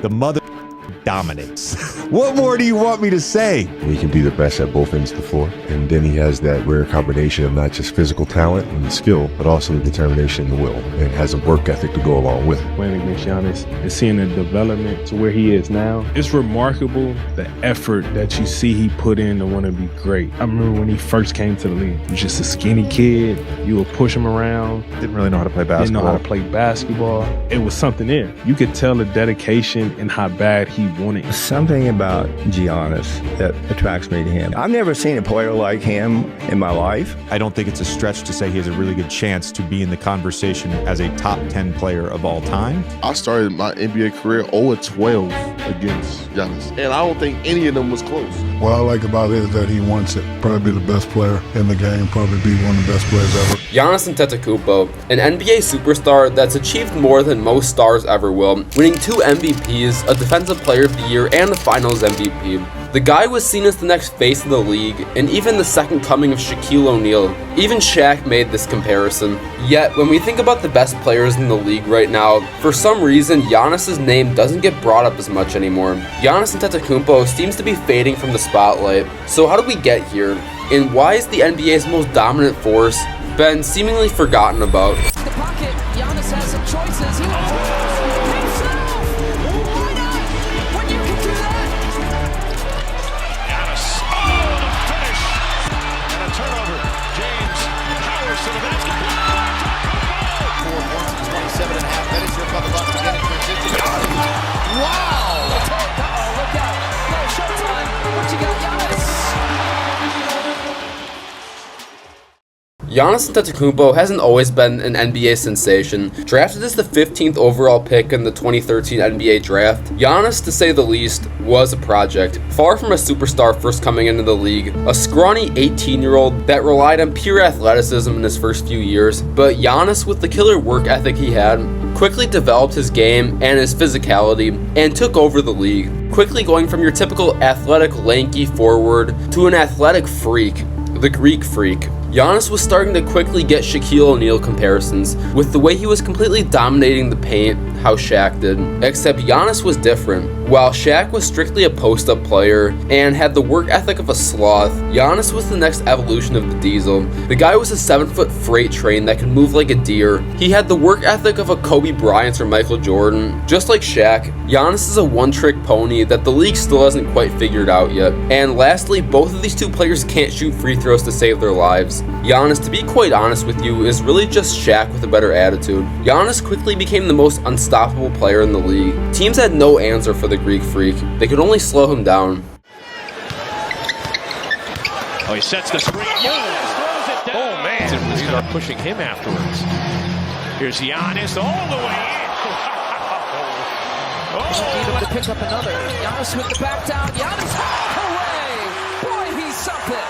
The mother dominates. What more do you want me to say? He can be the best at both ends of the floor, and then he has that rare combination of not just physical talent and skill, but also the determination and the will, and has a work ethic to go along with it. Playing against Giannis and seeing the development to where he is now, it's remarkable the effort that you see he put in to want to be great. I remember when he first came to the league, he was just a skinny kid. You would push him around. Didn't really know how to play basketball. Didn't know how to play basketball. It was something there. You could tell the dedication and how bad he wanted. Something about Giannis that attracts me to him. I've never seen a player like him in my life. I don't think it's a stretch to say he has a really good chance to be in the conversation as a top 10 player of all time. I started my NBA career 0-12 against Giannis, and I don't think any of them was close. What I like about it is that he wants it. Probably be the best player in the game, probably be one of the best players ever. Giannis Antetokounmpo, an NBA superstar that's achieved more than most stars ever will, winning 2 MVPs, a Defensive Player of the Year, and a Finals MVP. The guy was seen as the next face of the league, and even the second coming of Shaquille O'Neal. Even Shaq made this comparison. Yet, when we think about the best players in the league right now, for some reason, Giannis' name doesn't get brought up as much anymore. Giannis Antetokounmpo seems to be fading from the spotlight. So how did we get here? And why is the NBA's most dominant force been seemingly forgotten about? The pocket, Giannis has some choices. He wants himself. Why not? When you can do that. Giannis. Oh, the finish. And a turnover. James powers to the basket. 4 points, 27 and a half. That is your bucket box again in transition. Wow. Uh-oh, look out. No, showtime. What you got, Giannis? Giannis Antetokounmpo hasn't always been an NBA sensation. Drafted as the 15th overall pick in the 2013 NBA draft, Giannis, to say the least, was a project. Far from a superstar first coming into the league, a scrawny 18-year-old that relied on pure athleticism in his first few years, but Giannis, with the killer work ethic he had, quickly developed his game and his physicality and took over the league, quickly going from your typical athletic, lanky forward to an athletic freak, the Greek freak. Giannis was starting to quickly get Shaquille O'Neal comparisons with the way he was completely dominating the paint, how Shaq did. Except Giannis was different. While Shaq was strictly a post-up player and had the work ethic of a sloth, Giannis was the next evolution of the Diesel. The guy was a 7-foot freight train that could move like a deer. He had the work ethic of a Kobe Bryant or Michael Jordan. Just like Shaq, Giannis is a one-trick pony that the league still hasn't quite figured out yet. And lastly, both of these two players can't shoot free throws to save their lives. Giannis, to be quite honest with you, is really just Shaq with a better attitude. Giannis quickly became the most unstoppable player in the league. Teams had no answer for the Greek freak. They could only slow him down. Oh, he sets the screen. Giannis throws it down. Oh, man. We start pushing him afterwards. Here's Giannis all the way in. Need him to pick up another. Giannis with the back down. Giannis, hooray! Boy, he's something.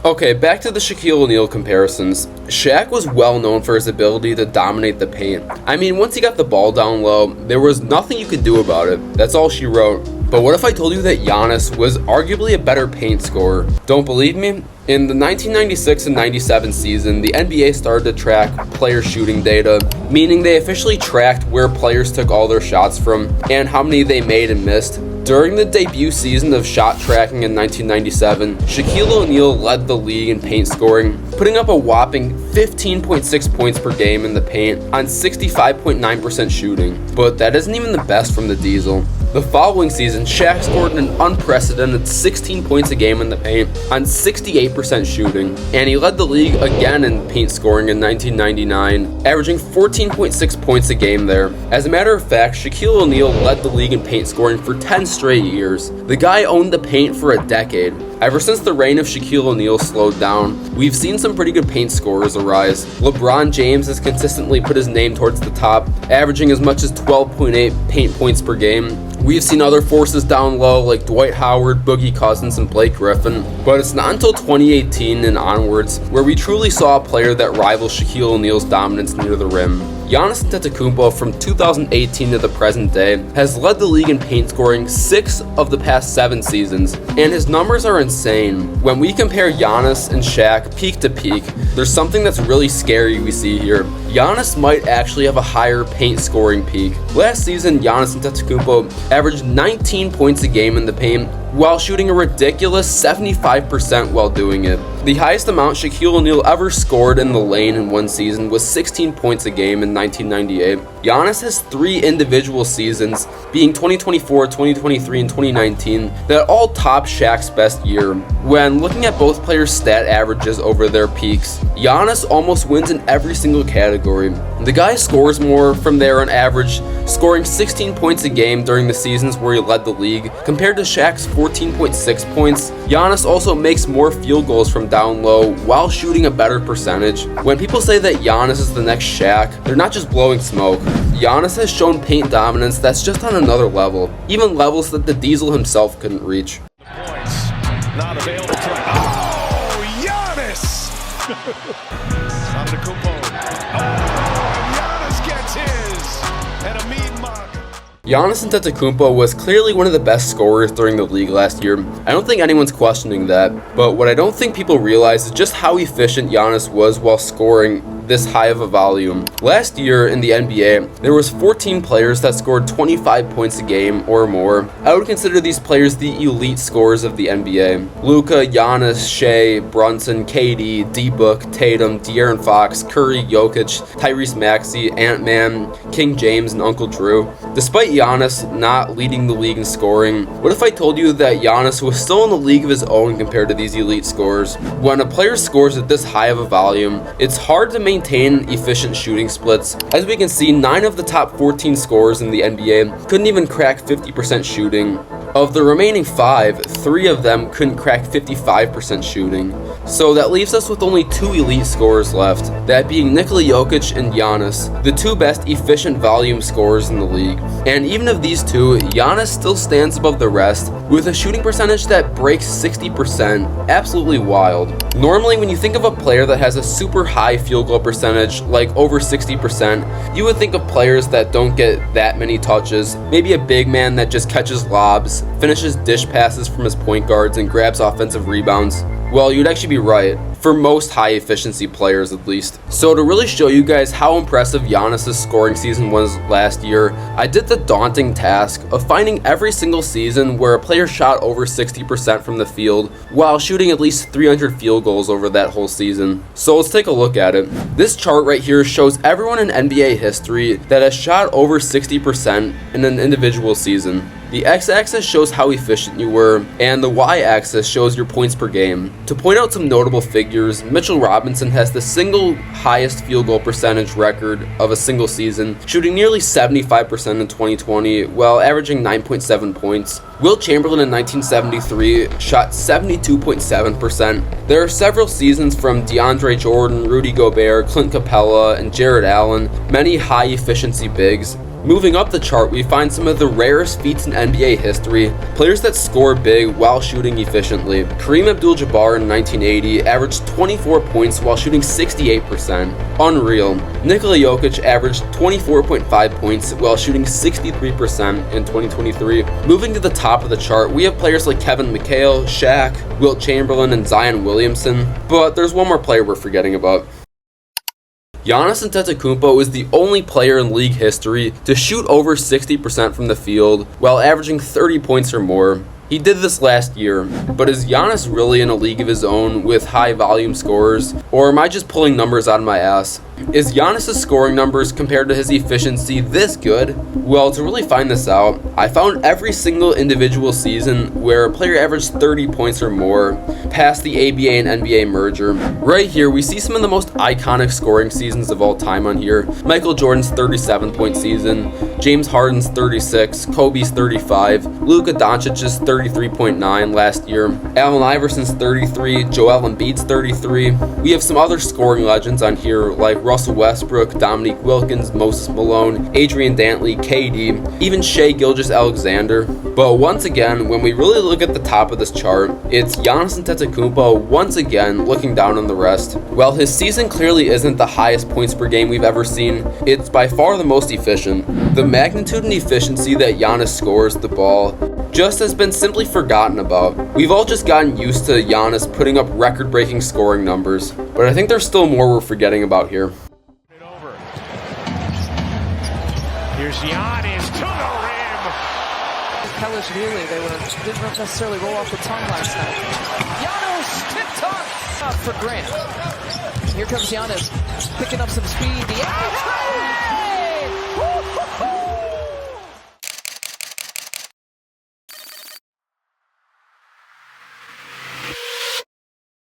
Okay, back to the Shaquille O'Neal comparisons. Shaq was well known for his ability to dominate the paint. I mean, once he got the ball down low, there was nothing you could do about it. That's all she wrote. But what if I told you that Giannis was arguably a better paint scorer? Don't believe me? In the 1996 and 97 season, the NBA started to track player shooting data, meaning they officially tracked where players took all their shots from and how many they made and missed. During the debut season of shot tracking in 1997, Shaquille O'Neal led the league in paint scoring, putting up a whopping 15.6 points per game in the paint on 65.9% shooting. But that isn't even the best from the Diesel. The following season, Shaq scored an unprecedented 16 points a game in the paint on 68% shooting, and he led the league again in paint scoring in 1999, averaging 14.6 points a game there. As a matter of fact, Shaquille O'Neal led the league in paint scoring for 10 straight years. The guy owned the paint for a decade. Ever since the reign of Shaquille O'Neal slowed down, we've seen some pretty good paint scorers arise. LeBron James has consistently put his name towards the top, averaging as much as 12.8 paint points per game. We've seen other forces down low like Dwight Howard, Boogie Cousins, and Blake Griffin, but it's not until 2018 and onwards where we truly saw a player that rivals Shaquille O'Neal's dominance near the rim. Giannis Antetokounmpo from 2018 to the present day has led the league in paint scoring 6 of the past 7 seasons, and his numbers are insane. When we compare Giannis and Shaq peak to peak, there's something that's really scary we see here. Giannis might actually have a higher paint scoring peak. Last season, Giannis Antetokounmpo averaged 19 points a game in the paint while shooting a ridiculous 75% while doing it. The highest amount Shaquille O'Neal ever scored in the lane in one season was 16 points a game in 1998. Giannis has 3 individual seasons, being 2024, 2023, and 2019, that all top Shaq's best year. When looking at both players' stat averages over their peaks, Giannis almost wins in every single category. The guy scores more from there on average, scoring 16 points a game during the seasons where he led the league, compared to Shaq's 14.6 points. Giannis also makes more field goals from down low while shooting a better percentage. When people say that Giannis is the next Shaq, they're not just blowing smoke. Giannis has shown paint dominance that's just on another level, even levels that the Diesel himself couldn't reach. Points not available tonight. Oh, Giannis! Antetokounmpo. Oh, Giannis gets his, and a mean mug. Giannis Antetokounmpo was clearly one of the best scorers during the league last year. I don't think anyone's questioning that, but what I don't think people realize is just how efficient Giannis was while scoring this high of a volume. Last year in the NBA, there was 14 players that scored 25 points a game or more. I would consider these players the elite scorers of the NBA. Luka, Giannis, Shea, Brunson, KD, D-Book, Tatum, De'Aaron Fox, Curry, Jokic, Tyrese Maxey, Ant-Man, King James, and Uncle Drew. Despite Giannis not leading the league in scoring, what if I told you that Giannis was still in a league of his own compared to these elite scorers? When a player scores at this high of a volume, it's hard to maintain efficient shooting splits. As we can see, 9 of the top 14 scorers in the NBA couldn't even crack 50% shooting. Of the remaining 5, 3 of them couldn't crack 55% shooting. So that leaves us with only 2 elite scorers left, that being Nikola Jokic and Giannis, the 2 best efficient volume scorers in the league. And even of these 2, Giannis still stands above the rest with a shooting percentage that breaks 60%. Absolutely wild. Normally, when you think of a player that has a super high field goal percentage, like over 60%, you would think of players that don't get that many touches, maybe a big man that just catches lobs, finishes dish passes from his point guards, and grabs offensive rebounds. Well, you'd actually be right, for most high efficiency players at least. So to really show you guys how impressive Giannis' scoring season was last year, I did the daunting task of finding every single season where a player shot over 60% from the field while shooting at least 300 field goals over that whole season. So let's take a look at it. This chart right here shows everyone in NBA history that has shot over 60% in an individual season. The x-axis shows how efficient you were, and the y-axis shows your points per game. To point out some notable figures, Mitchell Robinson has the single highest field goal percentage record of a single season, shooting nearly 75% in 2020 while averaging 9.7 points. Wilt Chamberlain in 1973 shot 72.7%. There are several seasons from DeAndre Jordan, Rudy Gobert, Clint Capella, and Jared Allen, many high-efficiency bigs. Moving up the chart, we find some of the rarest feats in NBA history, players that score big while shooting efficiently. Kareem Abdul-Jabbar in 1980 averaged 24 points while shooting 68%. Unreal. Nikola Jokic averaged 24.5 points while shooting 63% in 2023. Moving to the top of the chart, we have players like Kevin McHale, Shaq, Wilt Chamberlain, and Zion Williamson, but there's one more player we're forgetting about. Giannis Antetokounmpo is the only player in league history to shoot over 60% from the field while averaging 30 points or more. He did this last year, but is Giannis really in a league of his own with high volume scorers, or am I just pulling numbers out of my ass? Is Giannis' scoring numbers compared to his efficiency this good? Well, to really find this out, I found every single individual season where a player averaged 30 points or more past the ABA and NBA merger. Right here, we see some of the most iconic scoring seasons of all time on here. Michael Jordan's 37-point season, James Harden's 36, Kobe's 35, Luka Doncic's 33.9 last year, Allen Iverson's 33, Joel Embiid's 33. We have some other scoring legends on here like Russell Westbrook, Dominique Wilkins, Moses Malone, Adrian Dantley, KD, even Shai Gilgeous-Alexander. But once again, when we really look at the top of this chart, it's Giannis Antetokounmpo once again looking down on the rest. While his season clearly isn't the highest points per game we've ever seen, it's by far the most efficient. The magnitude and efficiency that Giannis scores the ball just has been simply forgotten about. We've all just gotten used to Giannis putting up record-breaking scoring numbers, but I think there's still more we're forgetting about here. Here's Giannis to the rim. Kelishvili, they didn't necessarily roll off the tongue last night. Giannis, tick-tock up for Grant. Here comes Giannis, picking up some speed. The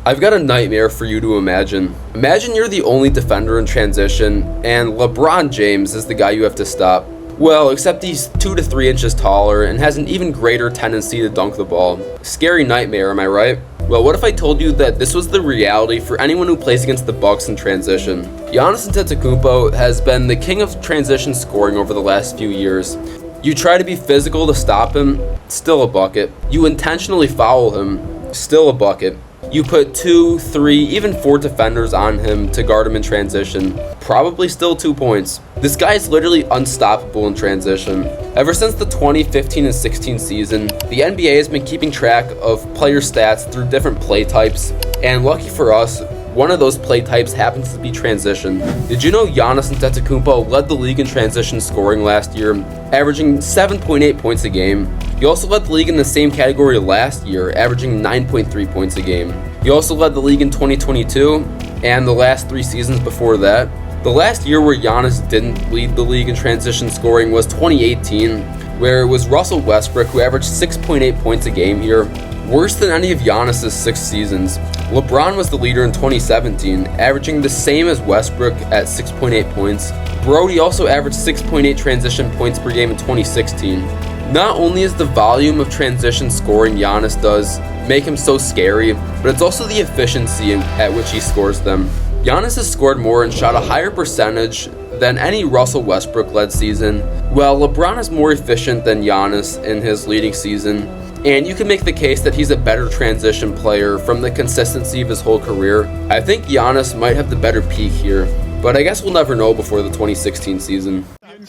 I've got a nightmare for you to imagine. Imagine you're the only defender in transition, and LeBron James is the guy you have to stop. Well, except he's 2 to 3 inches taller and has an even greater tendency to dunk the ball. Scary nightmare, am I right? Well, what if I told you that this was the reality for anyone who plays against the Bucks in transition? Giannis Antetokounmpo has been the king of transition scoring over the last few years. You try to be physical to stop him, still a bucket. You intentionally foul him, still a bucket. You put 2, 3, even 4 defenders on him to guard him in transition, probably still 2 points. This guy is literally unstoppable in transition. Ever since the 2015 and 16 season, the NBA has been keeping track of player stats through different play types, and lucky for us, one of those play types happens to be transition. Did you know Giannis Antetokounmpo led the league in transition scoring last year, averaging 7.8 points a game? He also led the league in the same category last year, averaging 9.3 points a game. He also led the league in 2022 and the last 3 seasons before that. The last year where Giannis didn't lead the league in transition scoring was 2018, where it was Russell Westbrook who averaged 6.8 points a game here, worse than any of Giannis' 6 seasons. LeBron was the leader in 2017, averaging the same as Westbrook at 6.8 points. Brody also averaged 6.8 transition points per game in 2016. Not only is the volume of transition scoring Giannis does make him so scary, but it's also the efficiency at which he scores them. Giannis has scored more and shot a higher percentage than any Russell Westbrook-led season, while LeBron is more efficient than Giannis in his leading season. And you can make the case that he's a better transition player from the consistency of his whole career. I think Giannis might have the better peak here, but I guess we'll never know before the 2016 season. It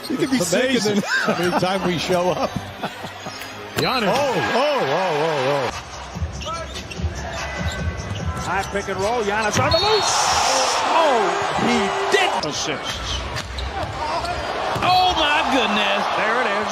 could be amazing every time we show up. Giannis. Oh. High pick and roll. Giannis on the loose. Oh, he did. Assists. Oh, my goodness. There it is.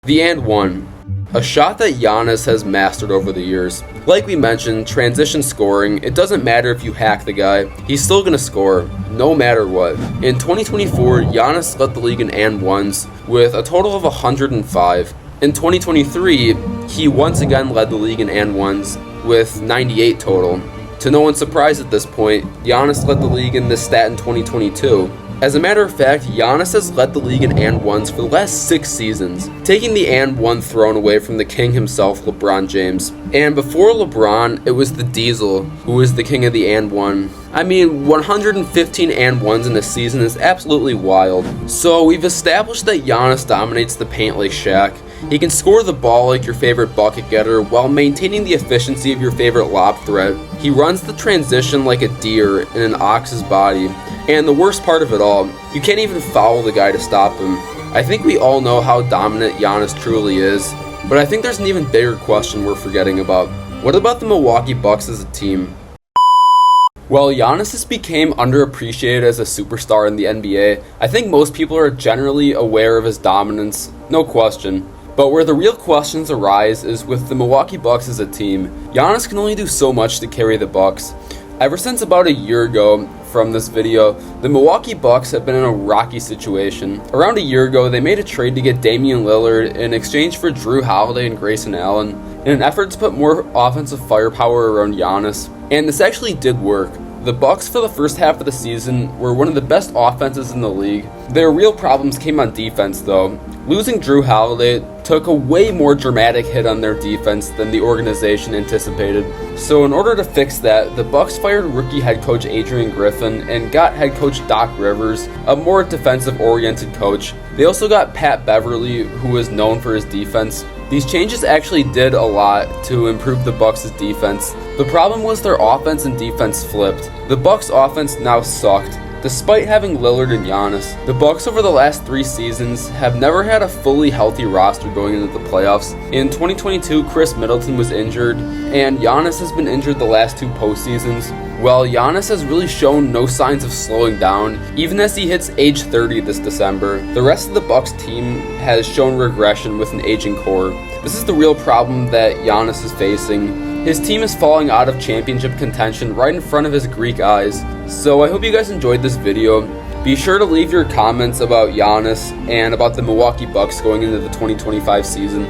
The and one. A shot that Giannis has mastered over the years. Like we mentioned, transition scoring, it doesn't matter if you hack the guy, he's still gonna score, no matter what. In 2024, Giannis led the league in and ones with a total of 105. In 2023, he once again led the league in and ones with 98 total. To no one's surprise at this point, Giannis led the league in this stat in 2022. As a matter of fact, Giannis has led the league in and ones for the last 6 seasons, taking the and one throne away from the king himself, LeBron James. And before LeBron, it was the Diesel who was the king of the and one. I mean, 115 and ones in a season is absolutely wild. So we've established that Giannis dominates the paint like Shaq. He can score the ball like your favorite bucket getter while maintaining the efficiency of your favorite lob threat. He runs the transition like a deer in an ox's body. And the worst part of it all, you can't even foul the guy to stop him. I think we all know how dominant Giannis truly is, but I think there's an even bigger question we're forgetting about. What about the Milwaukee Bucks as a team? While Giannis has become underappreciated as a superstar in the NBA, I think most people are generally aware of his dominance, no question. But where the real questions arise is with the Milwaukee Bucks as a team. Giannis can only do so much to carry the Bucks. Ever since about a year ago from this video, the Milwaukee Bucks have been in a rocky situation. Around a year ago, they made a trade to get Damian Lillard in exchange for Drew Holiday and Grayson Allen in an effort to put more offensive firepower around Giannis. And this actually did work. The Bucks for the first half of the season were one of the best offenses in the league. Their real problems came on defense though. Losing Drew Holiday took a way more dramatic hit on their defense than the organization anticipated. So in order to fix that, the Bucks fired rookie head coach Adrian Griffin and got head coach Doc Rivers, a more defensive-oriented coach. They also got Pat Beverly, who is known for his defense. These changes actually did a lot to improve the Bucks' defense. The problem was their offense and defense flipped. The Bucks' offense now sucked. Despite having Lillard and Giannis, the Bucks over the last 3 seasons have never had a fully healthy roster going into the playoffs. In 2022, Chris Middleton was injured, and Giannis has been injured the last 2 postseasons. Well, Giannis has really shown no signs of slowing down, even as he hits age 30 this December. The rest of the Bucks team has shown regression with an aging core. This is the real problem that Giannis is facing. His team is falling out of championship contention right in front of his Greek eyes. So I hope you guys enjoyed this video. Be sure to leave your comments about Giannis and about the Milwaukee Bucks going into the 2025 season.